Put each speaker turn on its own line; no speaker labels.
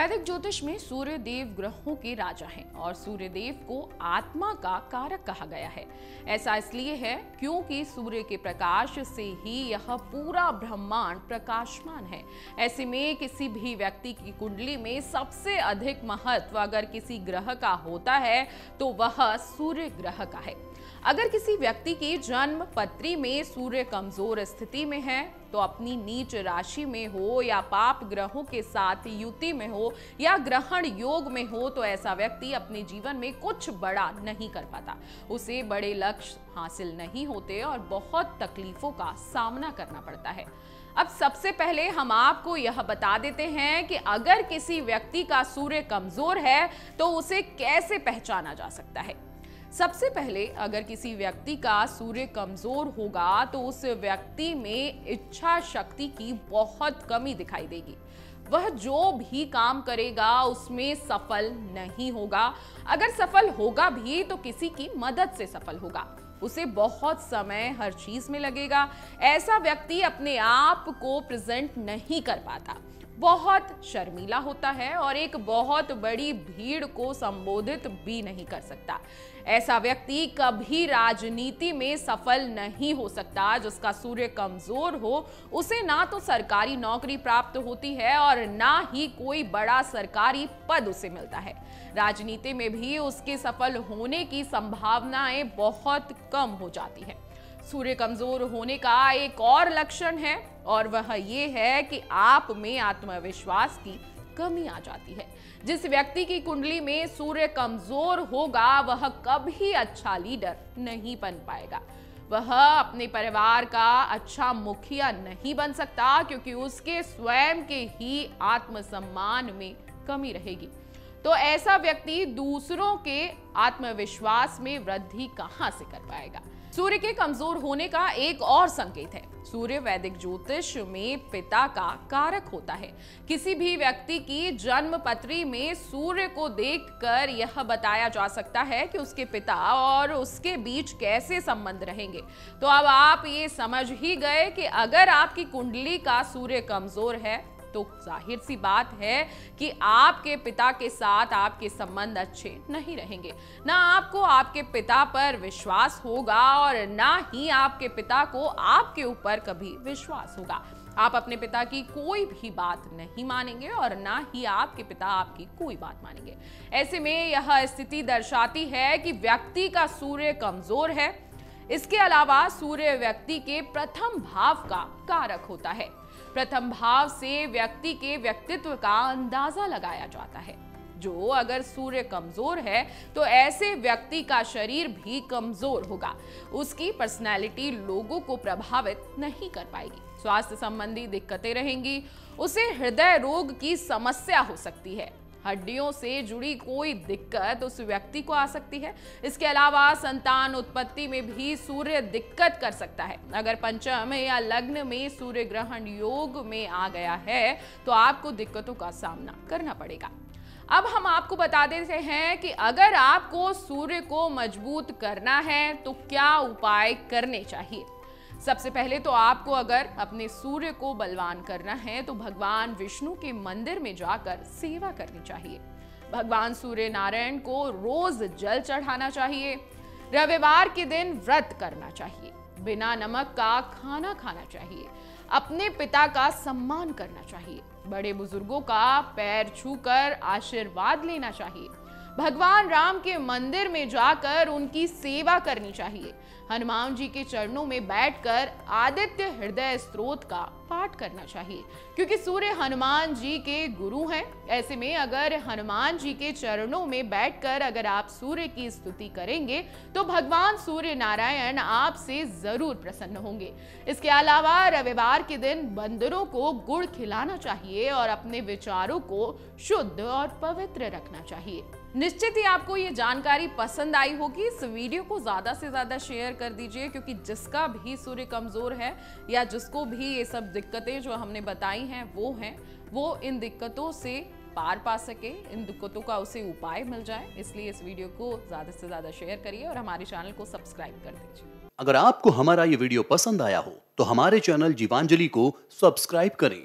वैदिक ज्योतिष में सूर्य देव ग्रहों के राजा हैं और सूर्य देव को आत्मा का कारक कहा गया है। ऐसा इसलिए है क्योंकि सूर्य के प्रकाश से ही यह पूरा ब्रह्मांड प्रकाशमान है। ऐसे में किसी भी व्यक्ति की कुंडली में सबसे अधिक महत्व अगर किसी ग्रह का होता है तो वह सूर्य ग्रह का है। अगर किसी व्यक्ति की जन्म पत्री में सूर्य कमजोर स्थिति में है तो अपनी नीच राशि में हो या पाप ग्रहों के साथ युति में हो या ग्रहण योग में हो तो ऐसा व्यक्ति अपने जीवन में कुछ बड़ा नहीं कर पाता। उसे बड़े लक्ष्य हासिल नहीं होते और बहुत तकलीफों का सामना करना पड़ता है। अब सबसे पहले हम आपको यह बता देते हैं कि अगर किसी व्यक्ति का सूर्य कमजोर है तो उसे कैसे पहचाना जा सकता है। सबसे पहले अगर किसी व्यक्ति का सूर्य कमजोर होगा तो उस व्यक्ति में इच्छा शक्ति की बहुत कमी दिखाई देगी। वह जो भी काम करेगा उसमें सफल नहीं होगा। अगर सफल होगा भी तो किसी की मदद से सफल होगा। उसे बहुत समय हर चीज में लगेगा। ऐसा व्यक्ति अपने आप को प्रेजेंट नहीं कर पाता, बहुत शर्मीला होता है और एक बहुत बड़ी भीड़ को संबोधित भी नहीं कर सकता। ऐसा व्यक्ति कभी राजनीति में सफल नहीं हो सकता। जिसका सूर्य कमजोर हो उसे ना तो सरकारी नौकरी प्राप्त होती है और ना ही कोई बड़ा सरकारी पद उसे मिलता है। राजनीति में भी उसके सफल होने की संभावनाएं बहुत कम हो जाती है। सूर्य कमजोर होने का एक और लक्षण है और वह ये है कि आप में आत्मविश्वास की कमी आ जाती है। जिस व्यक्ति की कुंडली में सूर्य कमजोर होगा वह कभी अच्छा लीडर नहीं बन पाएगा। वह अपने परिवार का अच्छा मुखिया नहीं बन सकता क्योंकि उसके स्वयं के ही आत्मसम्मान में कमी रहेगी। तो ऐसा व्यक्ति दूसरों के आत्मविश्वास में वृद्धि कहां से कर पाएगा। सूर्य के कमजोर होने का एक और संकेत है। सूर्य वैदिक ज्योतिष में पिता का कारक होता है। किसी भी व्यक्ति की जन्म पत्री में सूर्य को देखकर यह बताया जा सकता है कि उसके पिता और उसके बीच कैसे संबंध रहेंगे। तो अब आप ये समझ ही गए कि अगर आपकी कुंडली का सूर्य कमजोर है तो जाहिर सी बात है कि आपके पिता के साथ आपके संबंध अच्छे नहीं रहेंगे। ना आपको आपके पिता पर विश्वास होगा और ना ही आपके पिता को आपके ऊपर कभी विश्वास होगा। आप अपने पिता की कोई भी बात नहीं मानेंगे और ना ही आपके पिता आपकी कोई बात मानेंगे। ऐसे में यह स्थिति दर्शाती है कि व्यक्ति का सूर्य कमजोर है। इसके अलावा सूर्य व्यक्ति के प्रथम भाव का कारक होता है। प्रथम भाव से व्यक्ति के व्यक्तित्व का अंदाजा लगाया जाता है। जो अगर सूर्य कमजोर है तो ऐसे व्यक्ति का शरीर भी कमजोर होगा। उसकी पर्सनैलिटी लोगों को प्रभावित नहीं कर पाएगी। स्वास्थ्य संबंधी दिक्कतें रहेंगी। उसे हृदय रोग की समस्या हो सकती है। हड्डियों से जुड़ी कोई दिक्कत उस व्यक्ति को आ सकती है। इसके अलावा संतान उत्पत्ति में भी सूर्य दिक्कत कर सकता है। अगर पंचम या लग्न में सूर्य ग्रहण योग में आ गया है तो आपको दिक्कतों का सामना करना पड़ेगा। अब हम आपको बता देते हैं कि अगर आपको सूर्य को मजबूत करना है तो क्या उपाय करने चाहिए। सबसे पहले तो आपको अगर अपने सूर्य को बलवान करना है तो भगवान विष्णु के मंदिर में जाकर सेवा करनी चाहिए। भगवान सूर्य नारायण को रोज जल चढ़ाना चाहिए। रविवार के दिन व्रत करना चाहिए। बिना नमक का खाना खाना चाहिए। अपने पिता का सम्मान करना चाहिए। बड़े बुजुर्गों का पैर छूकर आशीर्वाद लेना चाहिए। भगवान राम के मंदिर में जाकर उनकी सेवा करनी चाहिए। हनुमान जी के चरणों में बैठकर आदित्य हृदय स्तोत्र का पाठ करना चाहिए क्योंकि सूर्य हनुमान जी के गुरु हैं। ऐसे में अगर हनुमान जी के चरणों में बैठकर अगर आप सूर्य की स्तुति करेंगे तो भगवान सूर्य नारायण आपसे जरूर प्रसन्न होंगे। इसके अलावा रविवार के दिन बंदरों को गुड़ खिलाना चाहिए और अपने विचारों को शुद्ध और पवित्र रखना चाहिए। निश्चित ही आपको ये जानकारी पसंद आई होगी। इस वीडियो को ज्यादा से ज्यादा शेयर कर दीजिए क्योंकि जिसका भी सूर्य कमजोर है या जिसको भी ये सब दिक्कतें जो हमने बताई हैं वो इन दिक्कतों से पार पा सके, इन दिक्कतों का उसे उपाय मिल जाए। इसलिए इस वीडियो को ज्यादा से ज्यादा शेयर करिए और हमारे चैनल को सब्सक्राइब कर दीजिए।
अगर आपको हमारा ये वीडियो पसंद आया हो तो हमारे चैनल जीवांजलि को सब्सक्राइब करें